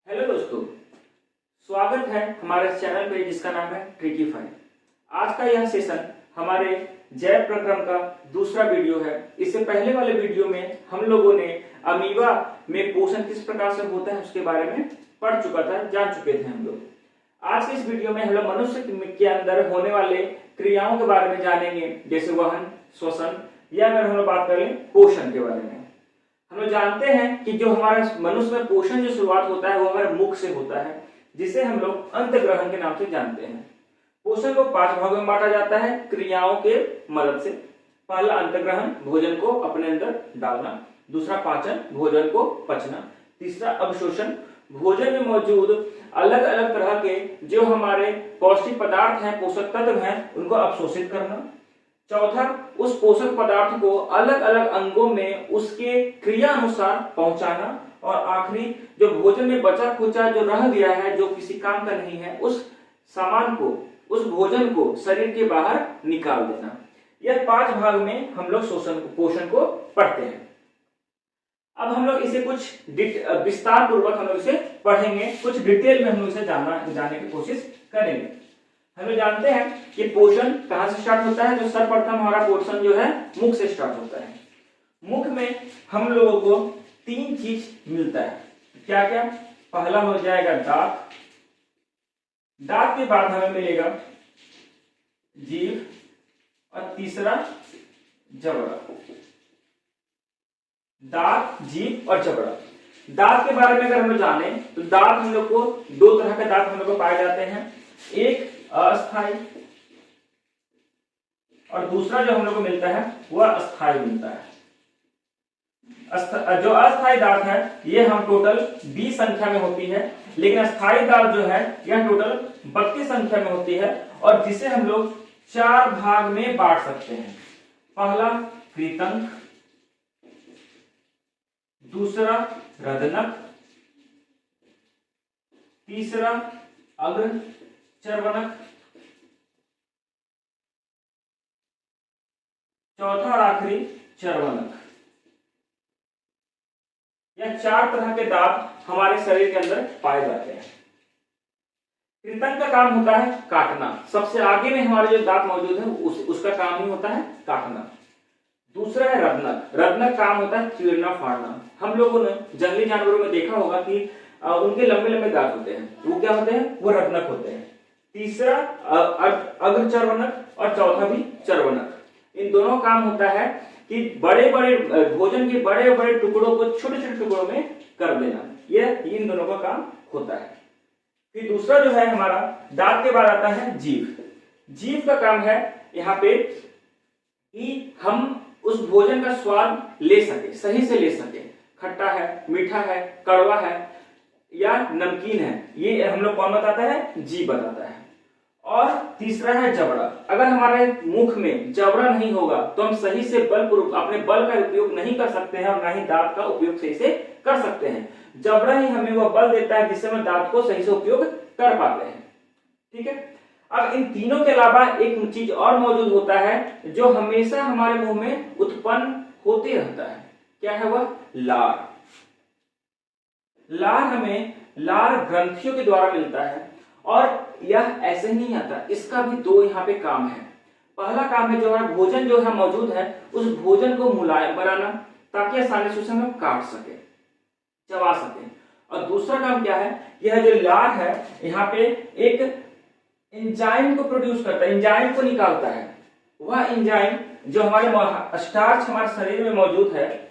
Hello दोस्तों, स्वागत है हमारे चैनल पे जिसका नाम है ट्रिकीफाई। आज का यह सेशन हमारे जैव प्रक्रम का दूसरा वीडियो है। इससे पहले वाले वीडियो में हम लोगों ने अमीबा में पोषण किस प्रकार से होता है उसके बारे में पढ़ चुका था, जान चुके थे हम लोग। आज के इस वीडियो में हम लोग मनुष्य के अंदर होने वाले क्रियाओं के बारे में जानेंगे, जैसे वहन, श्वसन, या अगर हम लोग बात करें पोषण के बारे में। हम लोग जानते हैं कि जो हमारा मनुष्य में पोषण जो शुरुआत होता है वो हमारे मुख से होता है, जिसे हम लोग अंतग्रहण के नाम से जानते हैं। पोषण को 5 भागों में बांटा जाता है क्रियाओं के मदद से। पहला अंतग्रहण, भोजन को अपने अंदर डालना। दूसरा पाचन, भोजन को पचना। तीसरा अवशोषण, भोजन में मौजूद अलग अलग तरह के जो हमारे पौष्टिक पदार्थ हैं, पोषक तत्व हैं, उनको अवशोषित करना। चौथा, उस पोषक पदार्थ को अलग अलग अंगों में उसके क्रिया अनुसार पहुंचाना। और आखिरी, जो भोजन में बचा खुचा जो रह गया है, जो किसी काम का नहीं है, उस सामान को, उस भोजन को शरीर के बाहर निकाल देना। यह 5 भाग में हम लोग पोषण को पढ़ते हैं। अब हम लोग इसे कुछ विस्तार पूर्वक हम लोग इसे पढ़ेंगे, कुछ डिटेल में हम लोग इसे जानने की कोशिश करेंगे। हम लोग जानते हैं कि पोषण कहां से स्टार्ट होता है। तो सर्वप्रथम हमारा पोषण जो है मुख से स्टार्ट होता है। मुख में हम लोगों को 3 चीज मिलता है। क्या क्या? पहला हो जाएगा दांत। दांत के बाद हमें मिलेगा जीभ, और तीसरा जबड़ा। दांत, जीभ और जबड़ा। दांत के बारे में अगर हम लोग जाने तो दांत हम लोग को 2 तरह के दांत हम लोग को पाए जाते हैं। एक अस्थाई और दूसरा जो हम लोग को मिलता है वह स्थायी मिलता है। जो अस्थायी दांत है ये हम टोटल 20 संख्या में होती है, लेकिन स्थायी दांत जो है यह टोटल 32 संख्या में होती है, और जिसे हम लोग 4 भाग में बांट सकते हैं। पहला कृतंक, दूसरा रदनक, तीसरा अग्र चर्वनक, चौथा और आखिरी चर्वनक। यह 4 तरह के दांत हमारे शरीर के अंदर पाए जाते हैं। कृतंक का काम होता है काटना। सबसे आगे में हमारे जो दांत मौजूद है उसका काम ही होता है काटना। दूसरा है रदनक। रदनक काम होता है चीरना फाड़ना। हम लोगों ने जंगली जानवरों में देखा होगा कि उनके लंबे लंबे दांत होते हैं, वो क्या होते हैं? वो रदनक होते हैं। तीसरा अग्र चर्वनक और चौथा भी चर्वनक। इन दोनों काम होता है कि बड़े बड़े भोजन के बड़े बड़े टुकड़ों को छोटे छोटे टुकड़ों में कर देना। यह इन दोनों का काम होता है। फिर दूसरा जो है हमारा दांत के बाद आता है जीभ। जीभ का काम है यहाँ पे कि हम उस भोजन का स्वाद ले सके, सही से ले सके। खट्टा है, मीठा है, कड़वा है या नमकीन है, ये हम लोग कौन बताता है? जीभ बताता है। और तीसरा है जबड़ा। अगर हमारे मुख में जबड़ा नहीं होगा तो हम सही से अपने बल का उपयोग नहीं कर सकते हैं, और ना ही दांत का उपयोग सही से कर सकते हैं। जबड़ा ही हमें वह बल देता है जिससे हम दांत को सही से उपयोग कर पाते हैं। ठीक है। अब इन तीनों के अलावा एक चीज और मौजूद होता है जो हमेशा हमारे मुंह में उत्पन्न होते रहता है। क्या है वह? लार। लार हमें लार ग्रंथियों के द्वारा मिलता है, और यह ऐसे ही नहीं आता, इसका भी 2 यहाँ पे काम है। पहला काम है जो हमारा भोजन जो है मौजूद है उस भोजन को मुलायम बनाना, ताकि आसानी से उसे हम काट सके, चबा सके। और दूसरा काम क्या है? यह जो लार है यहाँ पे एक एंजाइम को प्रोड्यूस करता है, एंजाइम को निकालता है। वह एंजाइम जो हमारे स्टार्च हमारे शरीर में मौजूद है,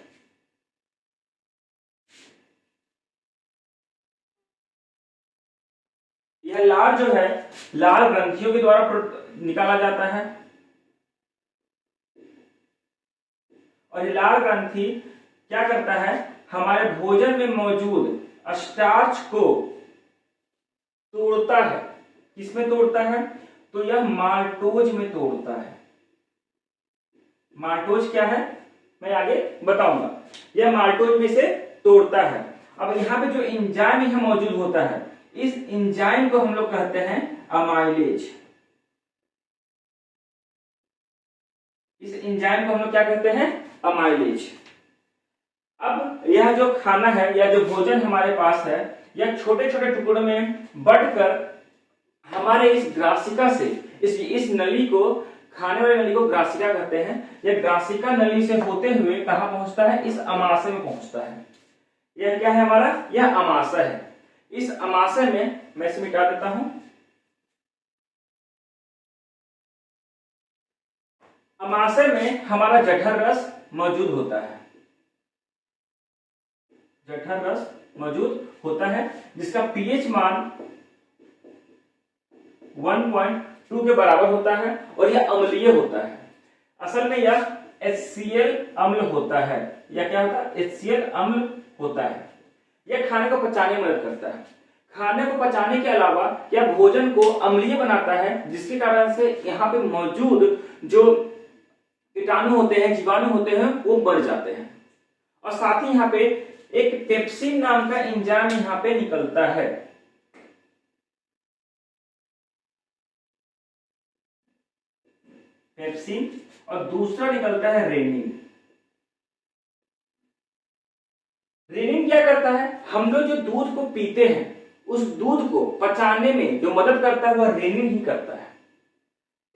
यह लार जो है लाल ग्रंथियों के द्वारा निकाला जाता है। और ये लाल ग्रंथि क्या करता है? हमारे भोजन में मौजूद स्टार्च को तोड़ता है। किसमें तोड़ता है? तो यह माल्टोज में तोड़ता है। माल्टोज क्या है मैं आगे बताऊंगा। यह माल्टोज में से तोड़ता है। अब यहाँ पे जो एंजाइम यहाँ मौजूद होता है, इस एंजाइम को हम लोग कहते हैं अमाइलेज। इस एंजाइम को हम लोग क्या कहते हैं? अमाइलेज। अब यह जो खाना है या जो भोजन हमारे पास है, यह छोटे छोटे टुकड़ों में बंटकर हमारे इस ग्रासिका से, इस नली को, खाने वाली नली को ग्रासिका कहते हैं। यह ग्रासिका नली से होते हुए कहां पहुंचता है? इस अमाशय में पहुंचता है। यह क्या है हमारा? यह अमाशय है। इस अमाशय में मैं इसे मिटा देता हूं। अमाशय में हमारा जठर रस मौजूद होता है। जठर रस मौजूद होता है जिसका पीएच मान 1.2 के बराबर होता है और यह अम्लीय होता है। असल में यह HCl अम्ल होता है। यह क्या होता है? HCl अम्ल होता है। यह खाने को पचाने में मदद करता है। खाने को पचाने के अलावा यह भोजन को अम्लीय बनाता है, जिसके कारण से यहाँ पे मौजूद जो कीटाणु होते हैं, जीवाणु होते हैं, वो मर जाते हैं। और साथ ही यहाँ पे एक पेप्सिन नाम का एंजाइम यहाँ पे निकलता है। पेप्सिन, और दूसरा निकलता है रेनिन। रेनिन क्या करता है? हम लोग जो दूध को पीते हैं, उस दूध को पचाने में जो मदद करता है वह रेनिन ही करता है।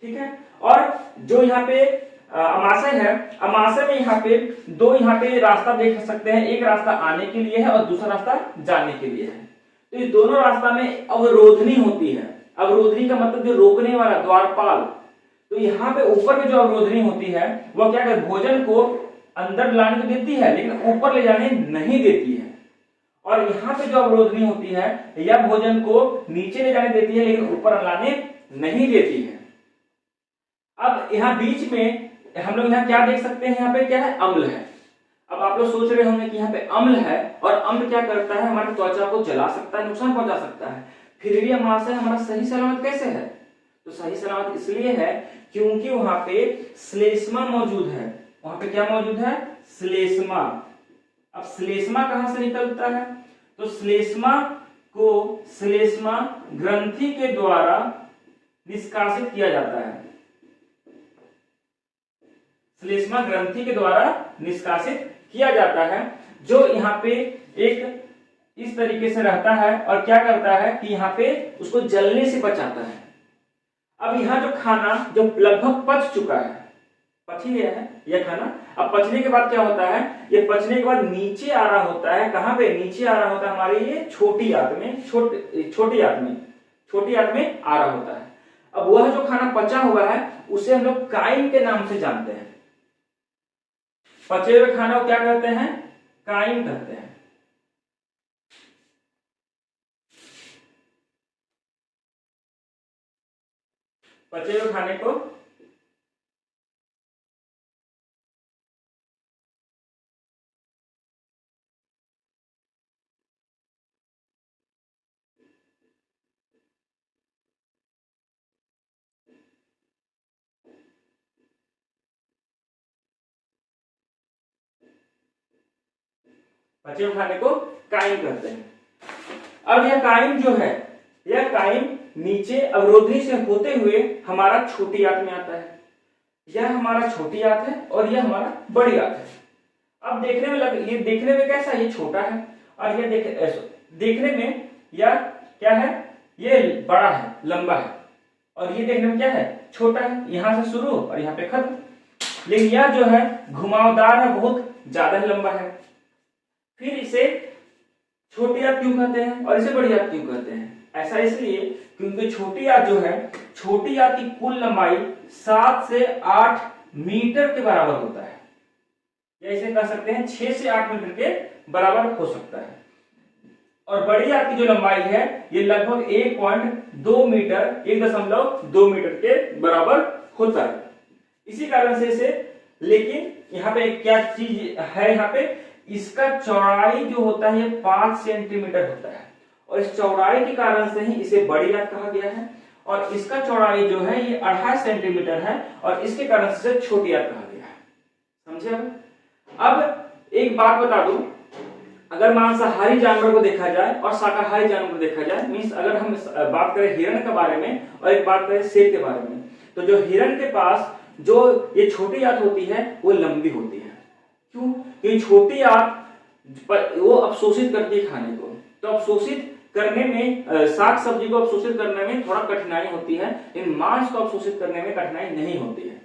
ठीक है। और जो यहाँ पे अमाशय है, अमाशय में यहाँ पे दो रास्ता देख सकते हैं। एक रास्ता आने के लिए है और दूसरा रास्ता जाने के लिए है। तो इस दोनों रास्ता में अवरोधनी होती है। अवरोधनी का मतलब जो रोकने वाला, द्वारपाल। तो यहाँ पे ऊपर में जो अवरोधनी होती है वह क्या करती है? भोजन को अंदर लाने को देती है लेकिन ऊपर ले जाने नहीं देती है। और यहाँ पे जो अवरोधनी होती है यह भोजन को नीचे ले जाने देती है लेकिन ऊपर लाने नहीं देती है। अब यहाँ बीच में हम लोग यहाँ क्या देख सकते हैं? यहाँ पे क्या है? अम्ल है। अब आप लोग सोच रहे होंगे कि यहाँ पे अम्ल है, और अम्ल क्या करता है? हमारी त्वचा को जला सकता है, नुकसान पहुंचा सकता है। फिर भी अमाशय हमारा सही सलामत कैसे है? तो सही सलामत इसलिए है क्योंकि वहां पे श्लेष्मा मौजूद है। वहां पे क्या मौजूद है? श्लेष्मा। अब श्लेष्मा कहां से निकलता है? तो श्लेष्मा को श्लेष्मा ग्रंथि के द्वारा निष्कासित किया जाता है। श्लेष्मा ग्रंथि के द्वारा निष्कासित किया जाता है, जो यहाँ पे एक इस तरीके से रहता है और क्या करता है कि यहाँ पे उसको जलने से बचाता है। अब यहाँ जो खाना जो लगभग पच चुका है, पच ही गया है यह खाना। अब पचने के बाद क्या होता है? ये पचने के बाद नीचे आ रहा होता है। कहां पे नीचे आ रहा होता है? हमारी ये छोटी आंत में, छोटी आंत में आ रहा होता है। अब वह जो खाना पचा हुआ है उसे हम लोग काइम के नाम से जानते हैं। पचे हुए खाना को क्या कहते हैं? काइम कहते हैं। पचे हुए खाने को पचे हुए खाने को काइम कहते हैं। अब यह काइम जो है, यह काइम नीचे अवरोधनी से होते हुए हमारा छोटी आंत में आता है। यह हमारा छोटी आंत है और यह हमारा बड़ी आंत है। अब ये देखने में कैसा? ये छोटा है और यह देखने में यह क्या है? ये बड़ा है, लंबा है, और ये देखने में क्या है? छोटा है। यहां से शुरू और यहाँ पे खत्म। लेकिन यह जो है घुमावदार है, बहुत ज्यादा लंबा है। फिर इसे छोटी आंत क्यों कहते हैं और इसे बड़ी आंत क्यों कहते हैं? ऐसा इसलिए क्योंकि छोटी आंत जो है, छोटी आंत की कुल लंबाई 7 से 8 मीटर के बराबर होता है, या इसे कह सकते हैं 6 से 8 मीटर के बराबर हो सकता है। और बड़ी आंत की जो लंबाई है ये लगभग 1.2 मीटर, 1.2 मीटर के बराबर होता है। इसी कारण से इसे, लेकिन यहाँ पे क्या चीज है? यहाँ पे इसका चौड़ाई जो होता है 5 सेंटीमीटर होता है, और इस चौड़ाई के कारण से ही इसे बड़ी आंत कहा गया है। और इसका चौड़ाई जो है ये 2.5 सेंटीमीटर है, और इसके कारण से छोटी आंत कहा गया है। समझे? अब एक बात बता दूं, अगर मांसाहारी जानवर को देखा जाए और शाकाहारी जानवर को देखा जाए, मीन्स अगर हम बात करें हिरण के बारे में और एक बात करें शेर के बारे में, तो जो हिरण के पास जो ये छोटी आंत होती है वो लंबी होती है। क्यों? क्योंकि छोटी आंत वो अवशोषित करती है खाने को। तो अवशोषित करने में साग सब्जी को अवशोषित करने में थोड़ा कठिनाई होती है, लेकिन मांस को अवशोषित करने में कठिनाई नहीं होती है।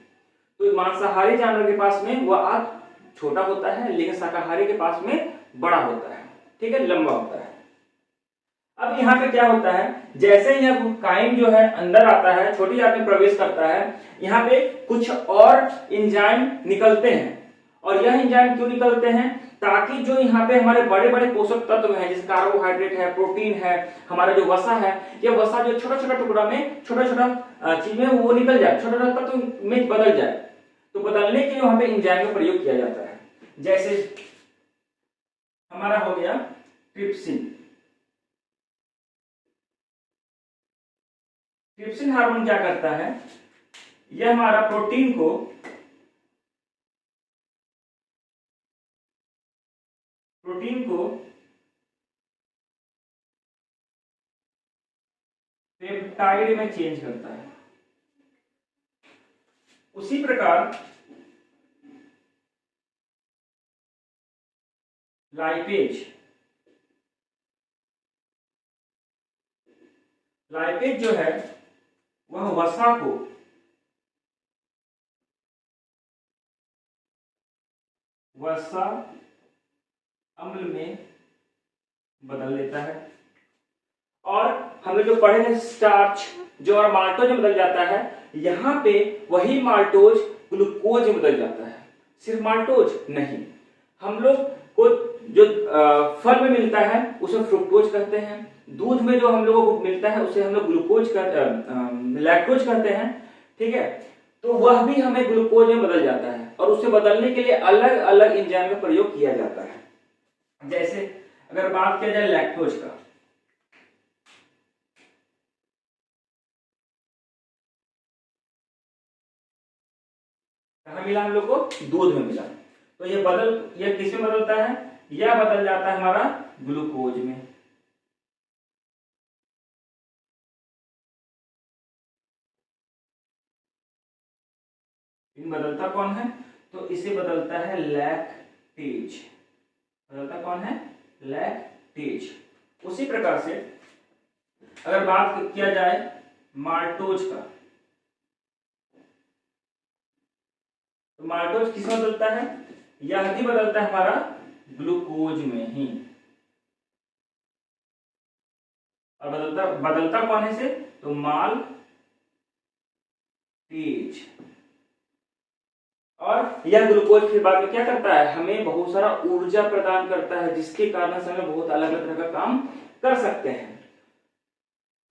तो मांसाहारी जानवर के पास में वह आंत छोटा होता है, लेकिन शाकाहारी के पास में बड़ा होता है, ठीक है, लंबा होता है। अब यहाँ पे क्या होता है, जैसे ही यह काइम जो है अंदर आता है, छोटी आंत में प्रवेश करता है, यहाँ पे कुछ और एंजाइम निकलते हैं। और यह एंजाइम क्यों निकलते हैं, ताकि जो यहाँ पे हमारे बड़े बड़े पोषक तत्व हैं, जैसे कार्बोहाइड्रेट है, प्रोटीन है, हमारा जो वसा है, ये वसा जो छोटा छोटा टुकड़ा में छोटा छोटा चीज में वो निकल जाए, छोटा छोटा तत्व में बदल जाए। तो बदलने के लिए वहां पे एंजाइम का प्रयोग किया जाता है। जैसे हमारा हो गया ट्रिप्सिन। ट्रिप्सिन हार्मोन क्या करता है, यह हमारा प्रोटीन को पेप्टाइड में चेंज करता है। उसी प्रकार लाइपेज जो है वह वसा को वसा अम्ल में बदल देता है। और हमने जो पढ़े थे स्टार्च जो और माल्टोज में बदल जाता है, यहां पे वही माल्टोज ग्लूकोज में बदल जाता है। सिर्फ माल्टोज नहीं, हम लोग को जो फल में मिलता है उसे फ्रुक्टोज कहते हैं, दूध में जो हम लोगों को मिलता है उसे हम लोग ग्लूकोज लैक्टोज कहते हैं, ठीक है। तो वह भी हमें ग्लूकोज में बदल जाता है, और उसे बदलने के लिए अलग अलग एंजाइम का प्रयोग किया जाता है। जैसे अगर बात किया जाए लैक्टोज का, कहाँ मिला हम लोग को, दूध में मिला। तो ये किस में बदलता है, यह बदल जाता है हमारा ग्लूकोज में। इन बदलता कौन है, तो इसे बदलता है लैक्टेज। बदलता कौन है, लैक्टेज। उसी प्रकार से अगर बात किया जाए माल्टोज का, तो माल्टोज किस में बदलता है, यह भी बदलता है हमारा ग्लूकोज में ही। और बदलता कौन है से, तो माल्टेज। और यह ग्लूकोज फिर बाद में क्या करता है, हमें बहुत सारा ऊर्जा प्रदान करता है, जिसके कारण से हमें बहुत अलग अलग तरह का काम कर सकते हैं।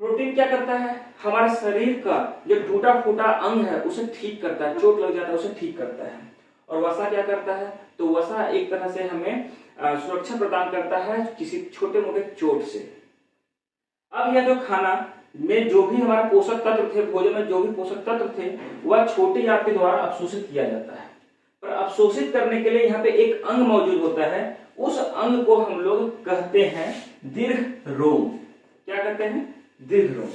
प्रोटीन क्या करता है, हमारे शरीर का जो टूटा फूटा अंग है उसे ठीक करता है, चोट लग जाता है उसे ठीक करता है। और वसा क्या करता है, तो वसा एक तरह से हमें सुरक्षा प्रदान करता है किसी छोटे मोटे चोट से। अब यह जो खाना में जो भी हमारा पोषक तत्व थे, भोजन में जो भी पोषक तत्व थे, वह छोटी आंत के द्वारा अवशोषित किया जाता है। पर अवशोषित करने के लिए यहाँ पे एक अंग मौजूद होता है, उस अंग को हम लोग कहते हैं दीर्घ रोम। क्या कहते हैं, दीर्घ रोम।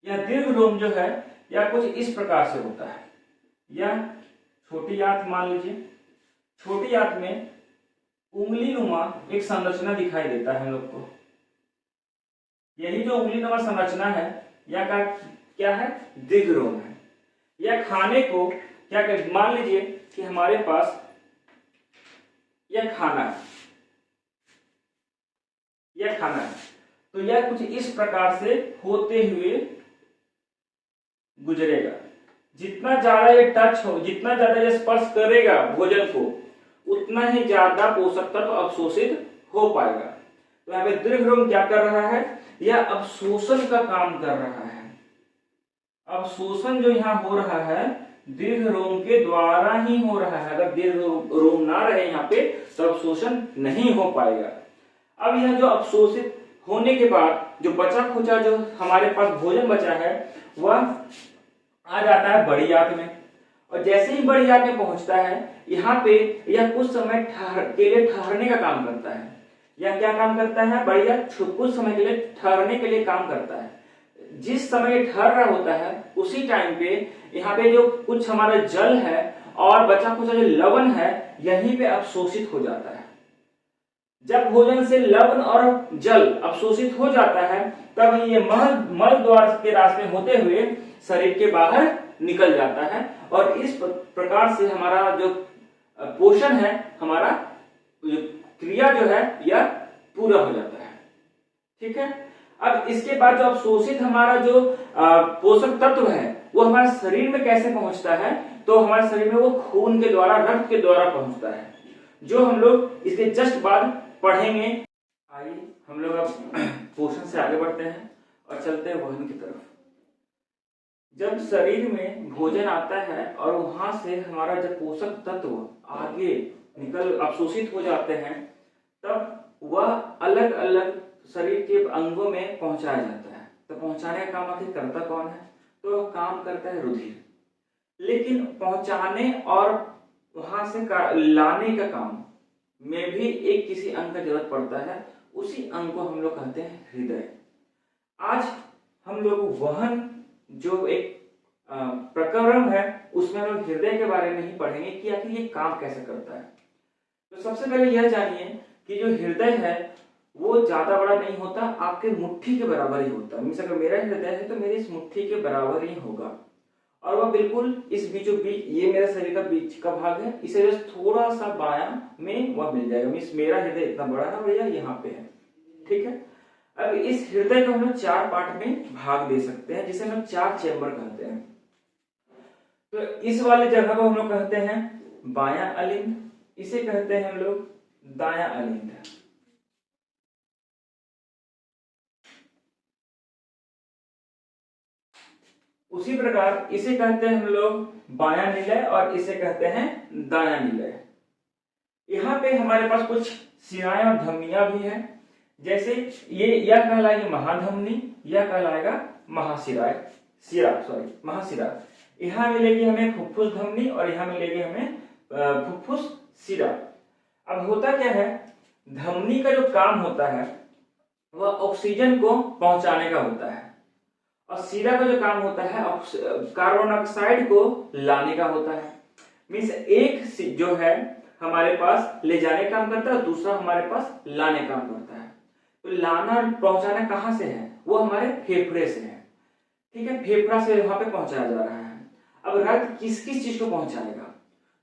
यह दीर्घ रोम जो है यह कुछ इस प्रकार से होता है। यह छोटी आंत मान लीजिए, छोटी आंत में उंगली नुमा एक संरचना दिखाई देता है हम लोग को। यही जो उंगली नुमा संरचना है यह क्या है, दीर्घ रोम है। यह खाने को क्या कर, मान लीजिए कि हमारे पास यह खाना है, तो यह कुछ इस प्रकार से होते हुए गुजरेगा। जितना ज्यादा ये टच हो, जितना ज्यादा ये स्पर्श करेगा भोजन को, उतना ही ज्यादा पोषक तत्व अवशोषित हो पाएगा। तो यहाँ पे दीर्घ रोम क्या कर रहा है, यह अवशोषण का काम कर रहा है। अवशोषण जो यहाँ हो रहा है दीर्घ रोम के द्वारा ही हो रहा है। अगर दीर्घ रोम ना रहे यहाँ पे तो अवशोषण नहीं हो पाएगा। अब यह जो अवशोषित होने के बाद जो बचा खुचा जो हमारे पास भोजन बचा है वह आ जाता है बड़ी आंत में। और जैसे ही बड़ी आंत में पहुंचता है यहाँ पे यह कुछ समय के लिए ठहरने का काम करता है। यह क्या काम करता है, बड़ी आंत कुछ समय के लिए ठहरने के लिए काम करता है। जिस समय ठहर रहा होता है उसी टाइम पे यहाँ पे जो कुछ हमारा जल है और बचा कुछ जो लवण है यहीं पे अवशोषित हो जाता है। जब भोजन से लवण और जल अवशोषित हो जाता है तब ये मल द्वार के रास्ते होते हुए शरीर के बाहर निकल जाता है और इस प्रकार से हमारा जो पोषण है, हमारा क्रिया जो है यह पूरा हो जाता है। ठीक है। अब इसके बाद जो अवशोषित हमारा जो पोषक तत्व है वो हमारे शरीर में कैसे पहुंचता है, तो हमारे शरीर में वो खून के द्वारा, रक्त के द्वारा पहुंचता है, जो हम लोग इसके जस्ट बाद पढ़ेंगे। आइए हम लोग अब पोषण से आगे बढ़ते हैं और चलते हैं वहन की तरफ। जब शरीर में भोजन आता है और वहां से हमारा जब पोषक तत्व आगे निकल अवशोषित हो जाते हैं तब वह अलग अलग शरीर के अंगों में पहुंचाया जाता है। तो पहुंचाने का काम आखिर करता कौन है, तो काम करता है रुधिर। लेकिन पहुंचाने और वहां से लाने का काम में भी एक किसी अंग का जरूरत पड़ता है, उसी अंग को हम लोग कहते हैं हृदय। आज हम लोग वहन जो एक प्रकरण है उसमें हम लोग हृदय के बारे में ही पढ़ेंगे कि आखिर ये काम कैसे करता है। तो सबसे पहले यह जानिए कि जो हृदय है वो ज्यादा बड़ा नहीं होता, आपके मुट्ठी के बराबर ही होता है। अगर मेरा हृदय है तो मेरी इस मुट्ठी के बराबर ही होगा और वह बिल्कुल इस बीचों बीच, ये मेरा शरीर का बीच का भाग है, इसे थोड़ा सा बायां में वह मिल जाएगा। मेरा हृदय इतना बड़ा है और यह यहाँ पे है। ठीक है। अब इस हृदय को हम लोग 4 पार्ट में भाग दे सकते हैं, जिसे हम 4 चेंबर कहते हैं। तो इस वाले जगह को हम लोग कहते हैं बायां अलिंद, इसे कहते हैं हम लोग दायां अलिंद। उसी प्रकार इसे कहते हैं हम लोग बायां निलय और इसे कहते हैं दायां निलय। यहाँ पे हमारे पास कुछ शिराएं और धमनियां भी हैं। जैसे यह कहलाएगी महाधमनी, यह कहलाएगा महाशिरा। यहाँ मिलेगी हमें फुफ्फुस धमनी और यहाँ मिलेगी हमें फुफ्फुस शिरा। अब होता क्या है, धमनी का जो काम होता है वह ऑक्सीजन को पहुंचाने का होता है और शिरा का जो काम होता है कार्बन डाइऑक्साइड को लाने का होता है। मीन्स एक जो है हमारे पास ले जाने का काम करता है और दूसरा हमारे पास लाने का काम करता है। तो लाना पहुंचाना कहां से है, वो हमारे फेफड़े से है। ठीक है, फेफड़ा से वहां पे पहुंचाया जा रहा है। अब रक्त किस किस चीज को पहुंचाएगा,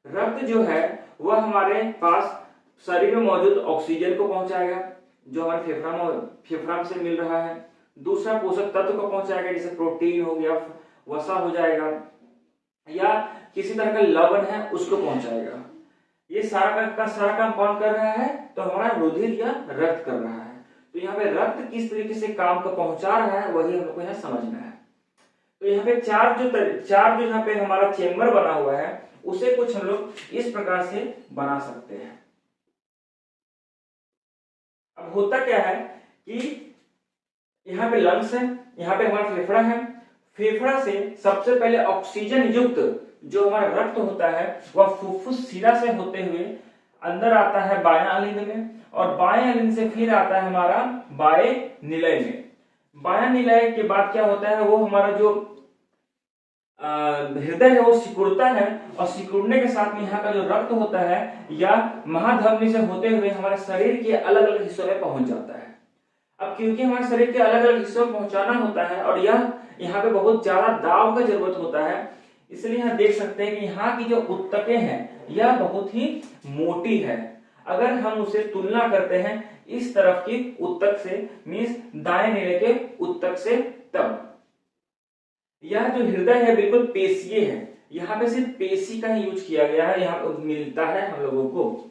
रक्त जो है वह हमारे पास शरीर में मौजूद ऑक्सीजन को पहुंचाएगा जो हमारे फेफड़ा से मिल रहा है। दूसरा पोषक तत्व को पहुंचाएगा, जैसे प्रोटीन हो गया, वसा हो जाएगा, या किसी तरह का लवण है उसको पहुंचाएगा। ये सारा काम कौन कर रहा है, तो हमारा रुधिर या रक्त कर रहा है। तो यहाँ पे रक्त किस तरीके से काम को पहुंचा रहा है वही हम लोग को यहाँ समझना है। तो यहाँ पे चार जो यहाँ पे हमारा चेम्बर बना हुआ है उसे कुछ हम लोग इस प्रकार से बना सकते हैं। अब होता क्या है कि यहाँ पे लंग्स है, यहाँ पे हमारा फेफड़ा है। फेफड़ा से सबसे पहले ऑक्सीजन युक्त जो हमारा रक्त होता है वह फुफ्फुस शिरा से होते हुए अंदर आता है बायां अलिंद में और बाएं अलिंद से फिर आता है हमारा बाएं निलय में। बायां निलय के बाद क्या होता है, वो हमारा जो हृदय है वो सिकुड़ता है और सिकुड़ने के साथ में यहाँ का जो रक्त होता है या महाधमनी से होते हुए हमारे शरीर के अलग अलग हिस्सों में पहुंच जाता है। अब क्योंकि हमारे शरीर के अलग अलग हिस्सों में पहुंचाना होता है और यह यहाँ पे बहुत ज्यादा दाब का जरूरत होता है, इसलिए यहाँ देख सकते हैं कि यहाँ की जो उत्तकें हैं यह बहुत ही मोटी है। अगर हम उसे तुलना करते हैं इस तरफ की उत्तक से, मीन्स दाएं निलय के उत्तक से, तब यह जो हृदय है बिल्कुल पेशीय है। यहाँ पे सिर्फ पेशी का ही यूज किया गया है, यहाँ मिलता है हम लोगों को।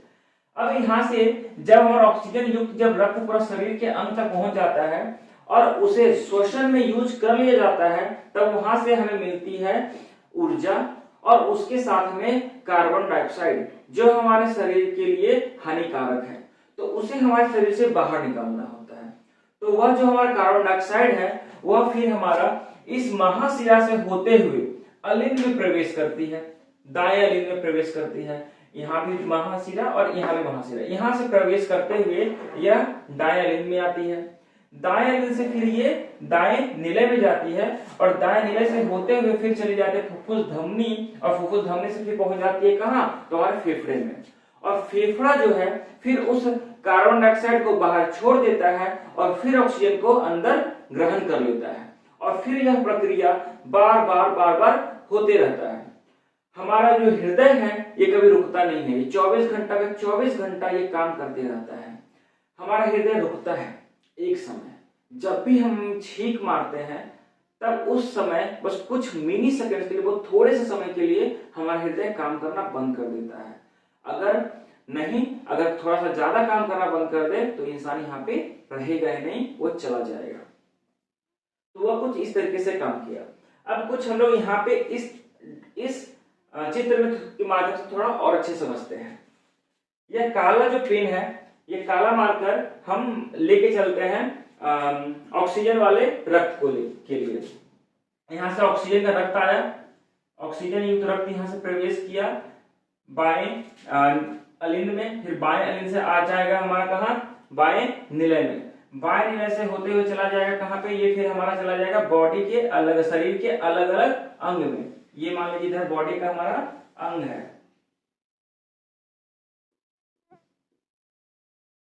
अब यहाँ से जब हमारा ऑक्सीजन युक्त जब रक्त पूरा शरीर के अंग तक पहुंच जाता है और उसे श्वसन में यूज कर लिया जाता है, तब वहां से हमें मिलती है ऊर्जा और उसके साथ में कार्बन डाइऑक्साइड जो हमारे शरीर के लिए हानिकारक है, तो उसे हमारे शरीर से बाहर निकालना होता है। तो वह जो हमारा कार्बन डाइऑक्साइड है वह फिर हमारा इस महाशिरा से होते हुए अलिंद में प्रवेश करती है, दाएं अलिंद में प्रवेश करती है। यहाँ भी महाशिरा और यहाँ भी महाशिरा, यहाँ से प्रवेश करते हुए यह दाएं अलिंद में आती है। दाएं एलिन से फिर ये दाएं निलय में जाती है और दाएं निलय से होते हुए फिर चली जाती है फुफ्फुस धमनी और फुफ्फुस धमनी से फिर पहुंच जाती है कहां, तो हमारे फेफड़े में। और फेफड़ा जो है फिर उस कार्बन डाइऑक्साइड को बाहर छोड़ देता है और फिर ऑक्सीजन को अंदर ग्रहण कर लेता है और फिर यह प्रक्रिया बार बार होते रहता है। हमारा जो हृदय है ये कभी रुकता नहीं है, ये 24 घंटा का 24 घंटा ये काम करते रहता है। हमारा हृदय रुकता है एक समय, जब भी हम छींक मारते हैं तब उस समय बस कुछ मिनी सेकंड के लिए, बहुत थोड़े से समय के लिए हमारा हृदय काम करना बंद कर देता है। अगर थोड़ा सा ज्यादा काम करना बंद कर दे तो इंसान यहाँ पे रहेगा ही नहीं, वो चला जाएगा। तो वह कुछ इस तरीके से काम किया। अब कुछ हम लोग यहाँ पे इस चित्र में के माध्यम से थोड़ा और अच्छे समझते हैं। यह काला जो पेन है, ये काला मार्कर हम लेके चलते हैं ऑक्सीजन वाले रक्त को के लिए। यहाँ से ऑक्सीजन का रक्त आया, ऑक्सीजन युक्त रक्त यहाँ से प्रवेश किया बाएं अलिंद में, फिर बाएं अलिंद से आ जाएगा हमारा कहाँ, बाएं निलय में। बाएं निलय से होते हुए चला जाएगा कहाँ पे, ये फिर हमारा चला जाएगा बॉडी के अलग, शरीर के अलग अलग अंग में। ये मान लीजिए इधर बॉडी का हमारा अंग है,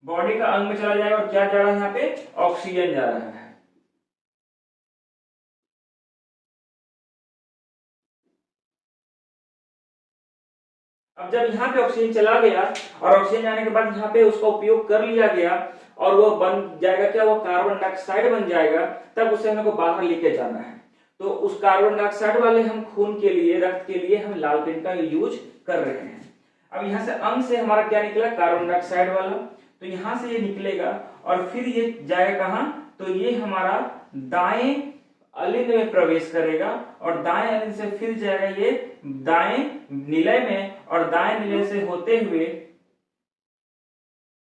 बॉडी का अंग में चला जाएगा और क्या जा रहा है यहाँ पे, ऑक्सीजन जा रहा है। अब जब यहाँ पे ऑक्सीजन चला गया और ऑक्सीजन जाने के बाद यहाँ पे उसका उपयोग कर लिया गया और वो बन जाएगा क्या, वो कार्बन डाइऑक्साइड बन जाएगा, तब उसे हमको बाहर लेके जाना है। तो उस कार्बन डाइऑक्साइड वाले हम खून के लिए, रक्त के लिए हम लाल पेन का यूज कर रहे हैं। अब यहाँ से अंग से हमारा क्या निकला, कार्बन डाइऑक्साइड वाला, तो यहाँ से ये निकलेगा और फिर ये जाएगा कहाँ, तो ये हमारा दाएं अलिंद में प्रवेश करेगा और दाएं अलिंद से फिर जाएगा ये दाएं निलय में और दाएं निलय से होते हुए,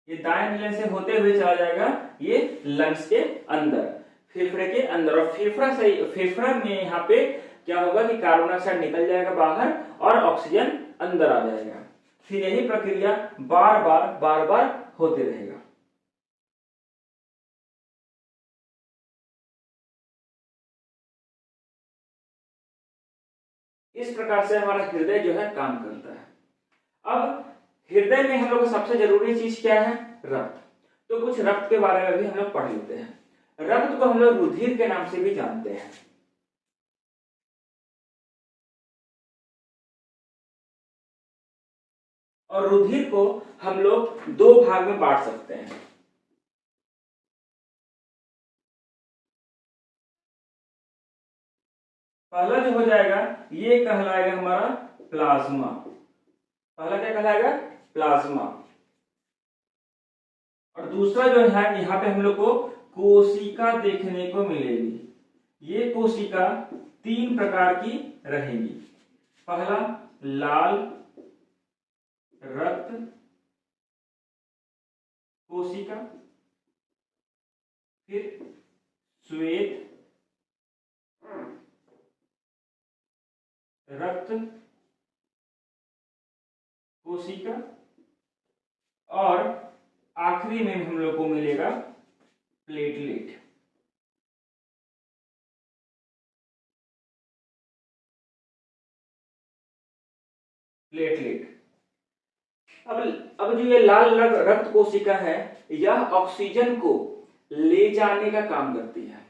ये दाएं निलय से होते हुए चला जाएगा ये लंग्स के अंदर, फेफड़े के अंदर। और फेफड़ा में यहाँ पे क्या होगा कि कार्बन डाइऑक्साइड निकल जाएगा बाहर और ऑक्सीजन अंदर आ जाएगा। फिर यही प्रक्रिया बार बार होते रहेगा। इस प्रकार से हमारा हृदय जो है काम करता है। अब हृदय में हम लोग को सबसे जरूरी चीज क्या है, रक्त। तो कुछ रक्त के बारे में भी हम लोग पढ़ लेते हैं। रक्त को हम लोग रुधिर के नाम से भी जानते हैं। और रुधिर को हम लोग दो भाग में बांट सकते हैं। पहला जो हो जाएगा ये कहलाएगा हमारा प्लाज्मा। पहला क्या कहलाएगा, प्लाज्मा। और दूसरा जो है यहाँ पे हम लोग को कोशिका देखने को मिलेगी। ये कोशिका 3 प्रकार की रहेगी। पहला लाल रक्त कोशिका, फिर श्वेत रक्त कोशिका और आखिरी में हम लोग को मिलेगा प्लेटलेट। अब जो ये लाल रक्त कोशिका है यह ऑक्सीजन को ले जाने का काम करती है।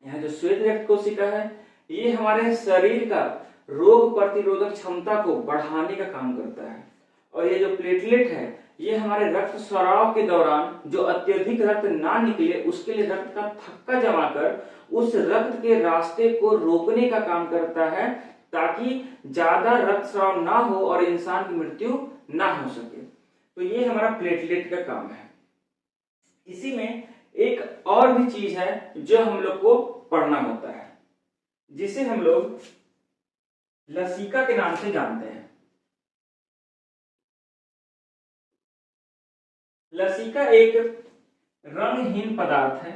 यह जो श्वेत रक्त कोशिका है ये हमारे शरीर का रोग प्रतिरोधक क्षमता को बढ़ाने का काम करता है। और ये जो प्लेटलेट है ये हमारे रक्त स्राव के दौरान जो अत्यधिक रक्त ना निकले उसके लिए रक्त का थक्का जमा कर उस रक्त के रास्ते को रोकने का काम करता है, ताकि ज्यादा रक्त स्राव ना हो और इंसान की मृत्यु ना हो सके। तो ये हमारा प्लेटलेट का काम है। इसी में एक और भी चीज है जो हम लोग को पढ़ना होता है, जिसे हम लोग लसिका के नाम से जानते हैं। लसिका एक रंगहीन पदार्थ है।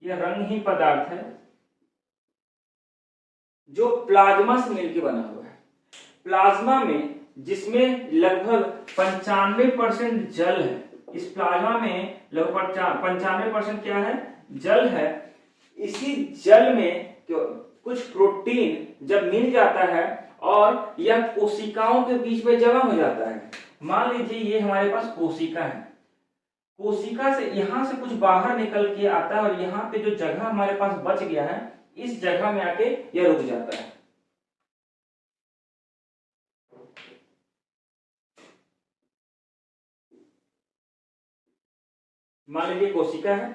यह रंगहीन पदार्थ है जो प्लाज्मा से मिलकर बना हुआ है। प्लाज्मा में जिसमें लगभग 95% जल है, इस प्लाज्मा में लगभग 95% क्या है, जल है। इसी जल में कुछ प्रोटीन जब मिल जाता है और यह कोशिकाओं के बीच में जमा हो जाता है। मान लीजिए ये हमारे पास कोशिका है, कोशिका से यहां से कुछ बाहर निकल के आता है और यहाँ पे जो जगह हमारे पास बच गया है, इस जगह में आके यह रुक जाता है। मान लीजिए कोशिका है,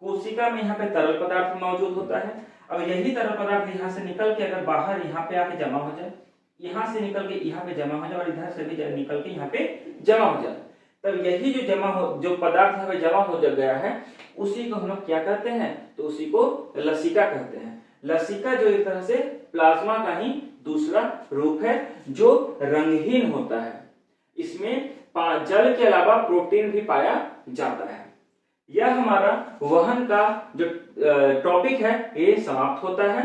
कोशिका में यहाँ पे तरल पदार्थ मौजूद होता है। अब यही तरल पदार्थ यहाँ से निकल के अगर बाहर यहाँ पे आके जमा हो जाए, यहाँ से निकल के यहाँ पे जमा हो जाए और इधर से भी निकल के यहाँ पे जमा हो जाए, तब यही जो पदार्थ यहाँ पे जमा हो गया है, उसी को हम लोग क्या कहते हैं, तो उसी को लसिका कहते हैं। लसिका जो एक तरह से प्लाज्मा का ही दूसरा रूप है जो रंगहीन होता है। इसमें जल के अलावा प्रोटीन भी पाया जाता है। यह हमारा वहन का जो टॉपिक है ये समाप्त होता है।